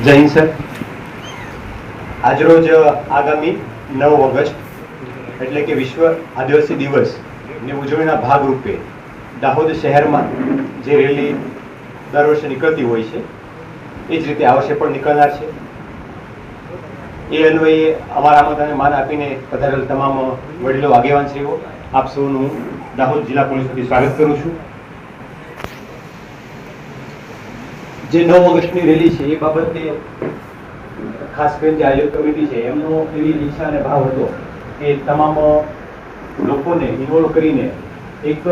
જય હિન્દ સર. આજરોજ આગામી 9 ઓગસ્ટ એટલે કે વિશ્વ આદિવાસી દિવસની ઉજવણીના ભાગરૂપે દાહોદ શહેરમાં જે રેલી દર વર્ષે નીકળતી હોય છે એ જ રીતે આ વર્ષે પણ નીકળનાર છે. એ અન્વયે અમારા આમંત્રણને માન આપીને પધારેલ તમામ વડીલો આગેવાનશ્રીઓ આપ સૌનું દાહોદ જિલ્લા પોલીસ વતી સ્વાગત કરું છું. જે 9 ઓગસ્ટની રેલી છે એ બાબતે ખાસ કરીને જે આયોજક કમિટી છે એમનો એવી ઈચ્છા અને ભાવ હતો કે તમામ લોકોને ઇન્વોલ્વ કરીને એક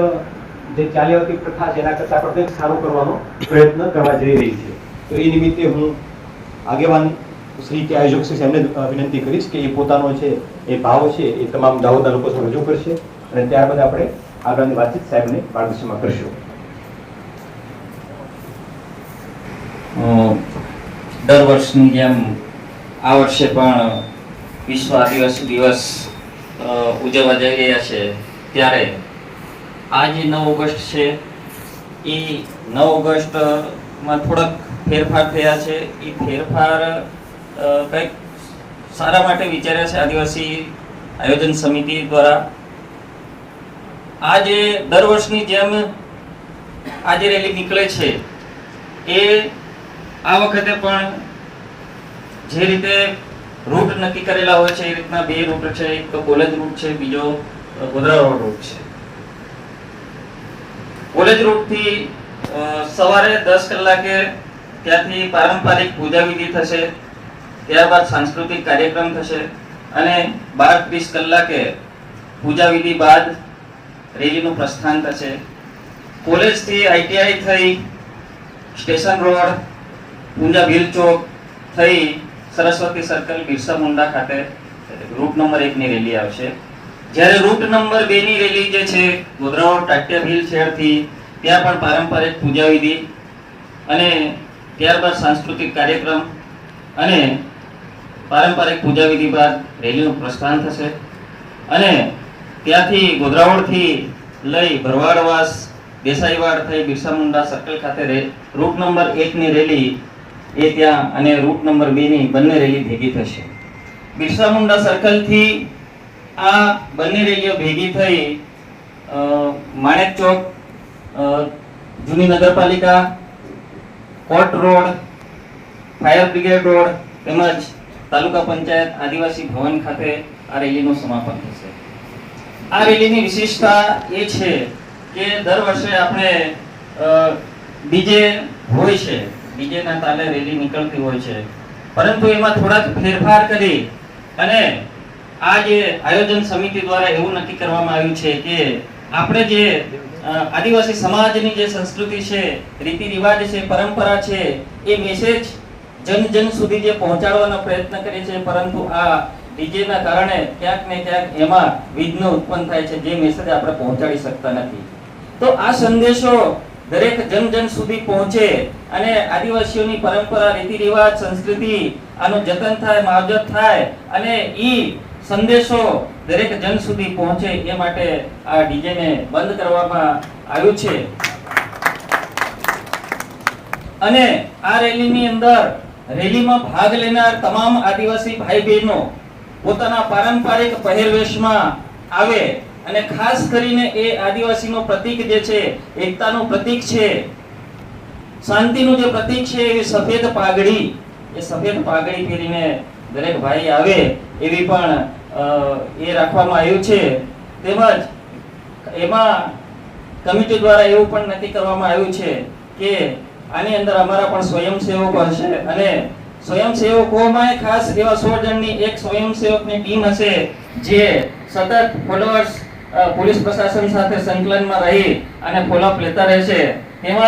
જે ચાલી આવતી પ્રથા છે એના કરતાં પણ કંઈક સારું કરવાનો પ્રયત્ન કરવા જઈ રહી છે. તો એ નિમિત્તે હું આગેવાન શ્રી કે આયોજક શ્રી એમને વિનંતી કરીશ કે એ પોતાનો છે એ ભાવ છે એ તમામ દાહોદના લોકો સામે રજૂ કરશે અને ત્યારબાદ આપણે આગળની વાતચીત સાહેબને માર્ગદર્શનમાં કરશું. દર વર્ષની જેમ આ વર્ષે પણ વિશ્વ આદિવાસી દિવસ ઉજવવા જઈ રહ્યા છે ત્યારે આ જે 9 ઓગસ્ટ છે એ 9 ઓગસ્ટમાં થોડાક ફેરફાર થયા છે. એ ફેરફાર કંઈક સારા માટે વિચાર્યા છે આદિવાસી આયોજન સમિતિ દ્વારા. આ જે દર વર્ષની જેમ આ જે રેલી નીકળે છે એ આ વખતે પણ જે રીતે રૂટ નક્કી કરેલા હોય છે એ રીતના 2 રૂટ છે. એક તો કોલેજ રૂટ છે, બીજો ગોધરાવાડ રૂટ છે. કોલેજ રૂટ થી સવારે 10 કલાકે ત્યાંથી પારંપરિક પૂજા વિધિ થશે, ત્યારબાદ સાંસ્કૃતિક કાર્યક્રમ થશે અને 12:30 કલાકે પૂજા વિધિ બાદ રેલીનું પ્રસ્થાન થશે. કોલેજ થી આઈટીઆઈ થઈ સ્ટેશન રોડ પૂંજા ભીલ ચોક થઈ સરસ્વતી સર્કલ બિરસા મુંડા ખાતે રૂટ નંબર 1 ની રેલી આવશે. જ્યારે રૂટ નંબર 2 ની રેલી જે છે ગોધરાવાડ ટાટિયા ભીલ શહેરથી ત્યાં પણ પારંપરિક પૂજા વિધિ અને ત્યારબાદ સાંસ્કૃતિક કાર્યક્રમ અને પારંપરિક પૂજા વિધિ બાદ રેલીનું પ્રસ્થાન થશે અને ત્યાંથી ગોધરાવાડથી લઈ ભરવાડવાસ દેસાઈવાડ થઈ બિરસા મુંડા સર્કલ ખાતે રૂટ નંબર 1 ની રેલી એ ત્યાં અને રૂટ નંબર 2 ની બંને રેલી ભેગી થશે. બિરસા મુંડા સર્કલ થી આ બંને રેલીઓ ભેગી થઈ માણેક ચોક, જૂની નગરપાલિકા, court road, fire brigade road તેમજ તાલુકા પંચાયત આદિવાસી ભવન ખાતે આ રેલીનું સમાપન થશે. આ રેલીની વિશેષતા એ છે કે દર વર્ષે આપણે ડીજે હોય છે, ડીજેના તાલે રેલી નીકળતી હોય છે, પરંતુ એમાં થોડાક ફેરફાર કરી અને આ જે આયોજન સમિતિ દ્વારા એવું નક્કી કરવામાં આવ્યું છે કે આપણે જે આદિવાસી સમાજની જે સંસ્કૃતિ છે, રીતિ રિવાજ છે, પરંપરા છે એ મેસેજ જન સુધી જે પહોંચાડવાનો પ્રયત્ન કરીએ છીએ, પરંતુ આ ડીજેના કારણે ક્યાંક ને ક્યાંક એમાં વિઘ્ન ઉત્પન્ન થાય છે, જે મેસેજ આપણે પહોંચાડી શકતા નથી. તો આ સંદેશો દરેક જન સુધી પહોંચે અને આદિવાસીઓની પરંપરા, રીતિ રિવાજ, સંસ્કૃતિ આનું જતન થાય, માવજત થાય અને ઈ સંદેશો દરેક જન સુધી પહોંચે એ માટે આ ડીજેને બંધ કરવામાં આવ્યું છે. અને આ રેલીની અંદર રેલીમાં ભાગ લેનાર તમામ આદિવાસી ભાઈ બહેનો પોતાના પારંપરિક પહેરવેશમાં આવે અને ખાસ કરીને એ આદિવાસીનો પ્રતીક જે છે, એકતાનું પ્રતીક છે, શાંતિનું જે પ્રતીક છે એ સફેદ પાઘડી પહેરીને દરેક ભાઈ આવે એવી પણ એ રાખવામાં આવ્યું છે. તેમજ એમાં કમિટી દ્વારા એવું પણ નક્કી કરવામાં આવ્યું છે કે આની અંદર અમારા પણ સ્વયંસેવકો હશે અને સ્વયંસેવકોમાં ખાસ એવા 100 જણની એક સ્વયંસેવકની ટીમ હશે જે સતત ફોલોઅર્સ પોલીસ પ્રશાસન સાથે સંકલનમાં રહી અને ફોલોઅપ લેતા રહેશે. તેમજ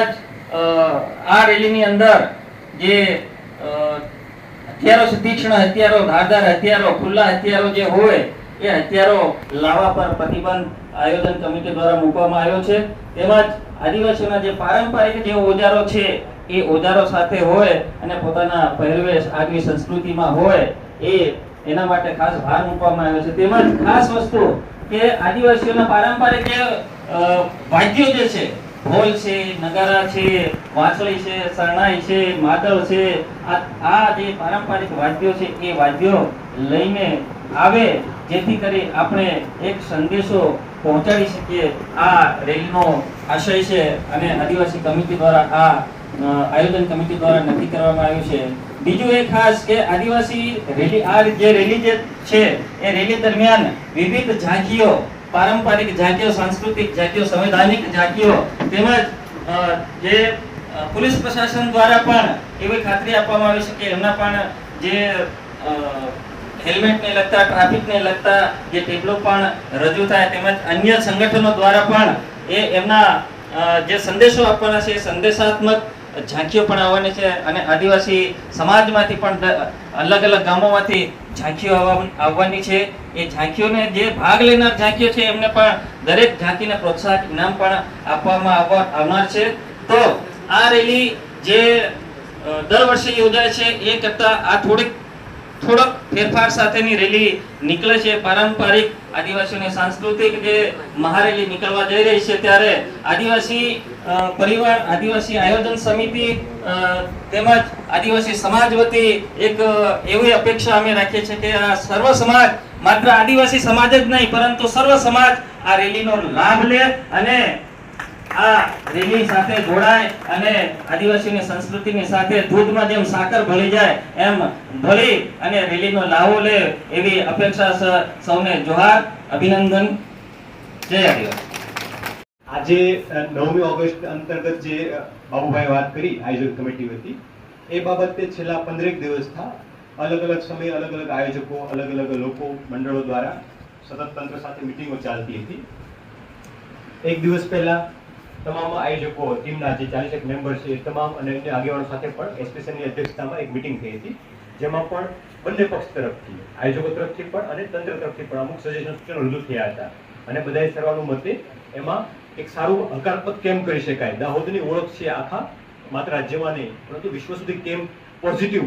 આ રેલીની અંદર જે હથિયારો, તીક્ષ્ણ હથિયારો, ધારદાર હથિયારો, ખુલ્લા હથિયારો જે હોય એ હથિયારો લાવવા પર પ્રતિબંધ આયોજન કમિટી દ્વારા મૂકવામાં આવ્યો છે. તેમજ આદિવાસીઓના જે પારંપરિક જે ઓજારો છે એ ઓજારો સાથે હોય અને પોતાના પહેરવેશ આગવી સંસ્કૃતિમાં હોય એના માટે ખાસ ભાર મૂકવામાં આવ્યો છે. તેમજ ખાસ વસ્તુ કે આદિવાસીઓના પારંપરિક વાદ્યો જે છે ઢોલ છે, નગારા છે, વાંસળી છે, શરણાઈ છે, માદળ છે, આ જે પારંપરિક વાદ્યો છે એ વાદ્યો લઈને આવે, જેથી કરી આપણે એક સંદેશો પહોંચાડી શકીએ. આ રેલીનો આશય છે અને આદિવાસી કમિટી દ્વારા આ આયોજન કમિટી દ્વારા નક્કી કરવામાં આવ્યું છે. બીજું એ ખાસ કે આદિવાસી રેલી, આ જે રેલી જે છે એ રેલી દરમિયાન વિવિધ ઝાંખીઓ, પારંપરિક ઝાંખીઓ, સાંસ્કૃતિક ઝાંખીઓ, સંવૈધાનિક ઝાંખીઓ, તેમજ જે પોલીસ પ્રશાસન દ્વારા પણ એવી ખાતરી આપવામાં આવી છે કે એમના પણ જે હેલ્મેટને લગતા, ટ્રાફિકને લગતા જે ટેબલો પણ રજૂ થાય, તેમજ અન્ય સંગઠનો દ્વારા પણ એમના જે સંદેશો આપવાના છે, સંદેશાત્મક ઝાંખીઓ પણ આવવાની છે. અને આદિવાસી સમાજમાંથી પણ અલગ અલગ ગામોમાંથી ઝાંખીઓ આવવાની છે. એ ઝાંખીઓને જે ભાગ લેનાર ઝાંખીઓ છે એમને પણ દરેક ઝાંખીને પ્રોત્સાહક ઇનામ પણ આપવામાં આવનાર છે. તો આ રેલી જે દર વર્ષે યોજાય છે એ કરતાં આ થોડોક ફેરફાર સાથેની રેલી નીકળે છે. પારંપરિક આદિવાસીઓની સાંસ્કૃતિક જે મહારેલી નીકળવા જઈ રહી છે, ત્યારે આદિવાસી પરિવાર, આદિવાસી આયોજન સમિતિ તેમજ આદિવાસી સમાજ વતી એક એવી અપેક્ષા અમે રાખીએ છીએ કે આ સર્વ સમાજ, માત્ર આદિવાસી સમાજ જ નહીં પરંતુ સર્વ સમાજ આ રેલીનો લાભ લે અને આ રેલી સાથે જોડાય અને આદિવાસીની સંસ્કૃતિની સાથે દૂધમાં જેમ સાકર ભળી જાય એમ ભળી અને રેલીનો લાવો લે, એવી અપેક્ષા. સૌને જોહાર, અભિનંદન. જય આદિવાસી. આજે 9મી ઓગસ્ટ અંતર્ગત જે બાબુભાઈ વાત કરી આયોજક કમિટી વતી, એ બાબતે છેલ્લા 15 દિવસથી અલગ અલગ સમયે અલગ અલગ આયોજકો, અલગ અલગ લોકો, મંડળો દ્વારા સતત તંત્ર સાથે મિટિંગો ચાલતી હતી. એક દિવસ પહેલા તમામ આયોજકો, ટીમના જે 41 મેમ્બર છે એ તમામ અને અન્ય આગેવાનો સાથે પણ એસપીસીની અધ્યક્ષતામાં એક મિટિંગ થઈ હતી, જેમાં પણ બંને પક્ષ તરફથી, આયોજકો તરફથી પણ અને તંત્ર તરફથી પણ અમુક સજેશન, સૂચનો રજૂ થયા હતા. અને બધાએ સર્વાનુમતે એમાં એક સારું હકારાત્મક કેમ કરી શકાય, દાહોદની ઓળખ છે આખા માત્ર રાજ્યમાં નહીં પરંતુ વિશ્વ સુધી કેમ પોઝિટિવ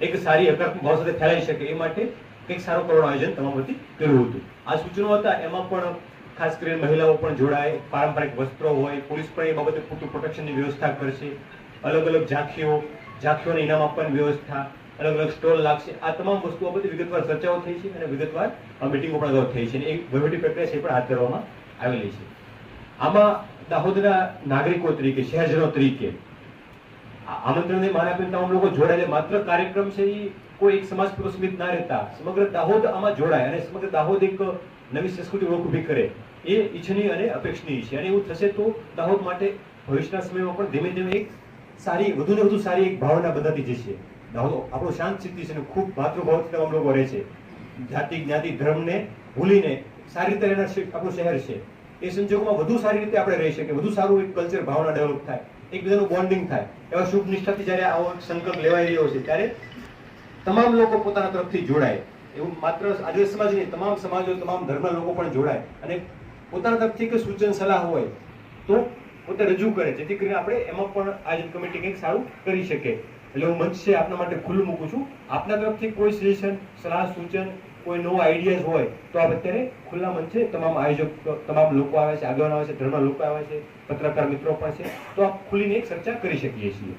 એક સારી હકારાત્મક ભાવ સાથે ફેલાઈ શકે એ માટે કંઈક સારું કરવાનું આયોજન તમામ વતી કર્યું હતું. આ સૂચનો હતા, એમાં પણ ખાસ કરીને મહિલાઓ પણ જોડાય, પારંપરિક વસ્ત્રો હોય, પોલીસ પણ એ બાબતે પૂરતું પ્રોટેક્શનની વ્યવસ્થા કરશે, અલગ અલગ ઝાંખીઓને ઇનામ આપવાની વ્યવસ્થા, અલગ અલગ સ્ટોલ લાગશે. આ તમામ વસ્તુઓ બધી વિગતવાર ચર્ચાઓ થઈ છે અને વિગતવાર મિટિંગો પણ અગાઉ થઈ છે અને એક વહીવટી પ્રક્રિયા છે પણ હાથ ધરવામાં આવેલી છે. આમાં દાહોદના નાગરિકો તરીકે, શહેરજનો તરીકે આમંત્રણને માન આપીને તમામ લોકો જોડાય. માત્ર કાર્યક્રમ છે એ કોઈ એક સમાજ પૂરતો સીમિત ના રહેતા સમગ્ર દાહોદ આમાં જોડાય અને સમગ્ર દાહોદ એક નવી સંસ્કૃતિ ઓળખ ઊભી કરે, એ ઈચ્છનીય અને અપેક્ષનીય છે. અને એવું થશે તો દાહોદ માટે ભવિષ્યના સમયમાં પણ ધીમે ધીમે એક સારી, વધુને વધુ સારી એક ભાવના બંધાતી જશે. દાહોદ આપણું શાંત સ્થિતિ છે અને ખૂબ માતૃભાવથી તમામ લોકો રહે છે. જાતિ, જ્ઞાતિ, ધર્મને ભૂલીને સારી રીતે રહેનાર આપણું શહેર છે. એ સંજોગોમાં વધુ સારી રીતે આપણે રહી શકીએ, વધુ સારું એક કલ્ચર, ભાવના ડેવલપ થાય, એકબીજાનું બોન્ડિંગ થાય. એવા શુભ નિષ્ઠાથી જ્યારે આવો સંકલ્પ લેવાઈ રહ્યો છે ત્યારે તમામ લોકો પોતાના તરફથી જોડાય. એવું માત્ર આદિવાસી સમાજ નહીં, તમામ સમાજો, તમામ ધર્મના લોકો પણ જોડાય અને પોતાના તરફથી કે સૂચન સલાહ હોય તો પોતે રજૂ કરે, જેથી કરીને આપણે એમાં પણ આયોજન કમિટી કંઈક સારું કરી શકે. એટલે હું મંચ છે આપના માટે ખુલ્લું મૂકું છું. આપના તરફથી કોઈ સજેશન, સલાહ, સૂચન, કોઈ નવો આઈડિયાઝ હોય તો આપ અત્યારે ખુલ્લા મંચે તમામ આયોજક, તમામ લોકો આવે છે, આગેવાનો આવે છે, ધર્મના લોકો આવે છે, પત્રકાર મિત્રો પણ છે, તો આપ ખુલીને એક ચર્ચા કરી શકીએ છીએ.